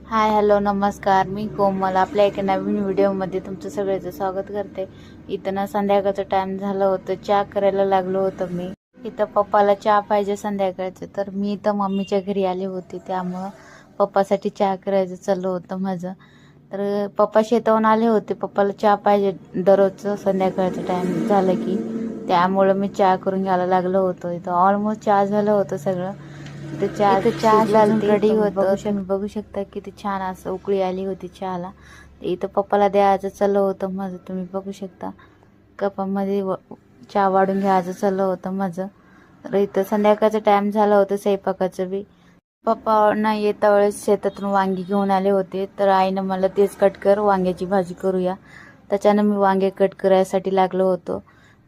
Hi hello नमस्कार, मी कोमल आपल्या एका नवीन व्हिडिओमध्ये तुमचं सगळ्याचं स्वागत करते. इथं ना संध्याकाळचं टाइम झालं होतं, चहा करायला लागलो होतं. मी इथं पप्पाला चहा पाहिजे संध्याकाळचं, तर मी इथं मम्मीच्या घरी आले होते, त्यामुळं पप्पासाठी चहा करायचं चाललं होतं माझं. तर पप्पा शेतावरून आले होते, पप्पाला चहा पाहिजे दररोजचं संध्याकाळचं टाइम झालं की, त्यामुळं मी चहा करून घ्यायला लागलो होतो. इथं ऑलमोस्ट चहा झालं होतं सगळं. चहा शिजून रेडी होतं. तुम्ही बघू शकता किती छान असं उकळी आली होती चहाला. इथं पप्पाला द्यायचं चाललं होतं माझं. तुम्ही बघू शकता कपामध्ये चहा वाढून घ्यायचं चाललं होतं माझं. तर इथं संध्याकाळचं टाइम झालं होतं स्वयंपाकाचं बी. पप्पा ना येता वेळेस शेतातून वांगी घेऊन आले होते, तर आईनं मला तेच कट कर, वांग्याची भाजी करूया. त्याच्यानं मी वांगे कट करायसाठी लागलो होतो.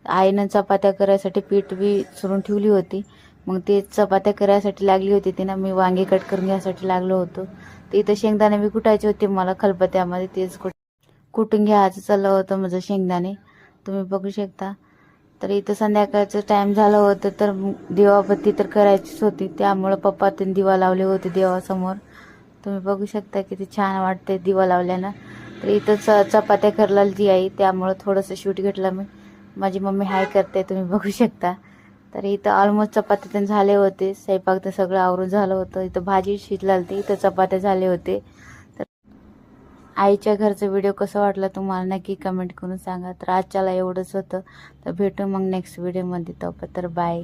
आईनं चपात्या करायसाठी पीठ बी चुरून ठेवली होती, मग ते चपात्या करायसाठी लागली होती तिनं, मी वांगे कट करून घ्यायसाठी लागलो होतो. तर इथं शेंगदाणे बी कुटायचे होते मला खलबत्त्यामध्ये, तेच कुटून घ्यायचं चाललं होतं माझं शेंगदाणे. तुम्ही बघू शकता. तर इथं संध्याकाळचं टाइम झालं होतं, तर दिवाबत्ती तर करायचीच होती, त्यामुळं पप्पा त्यांनी दिवा लावले होते देवासमोर. तुम्ही बघू शकता किती छान वाटते दिवा लावल्यानं. तर इथं चपात्या करायला ती आई, त्यामुळं थोडंसं शूट घेतलं मी. माझी मम्मी हाय करते, तुम्ही बघू शकता. तर इथं ऑलमोस्ट चपात्या पण झाले होते, स्वयंपाक तर सगळं आवरून झालं होतं. इथं भाजी शिजलाली, इथं चपात्या झाले होते. तर आईच्या घरचं व्हिडिओ कसं वाटलं तुम्हाला नक्की कमेंट करून सांगा. तर आजच्याला एवढंच होतं. तर भेटू मग नेक्स्ट व्हिडिओमध्ये. तर बाय.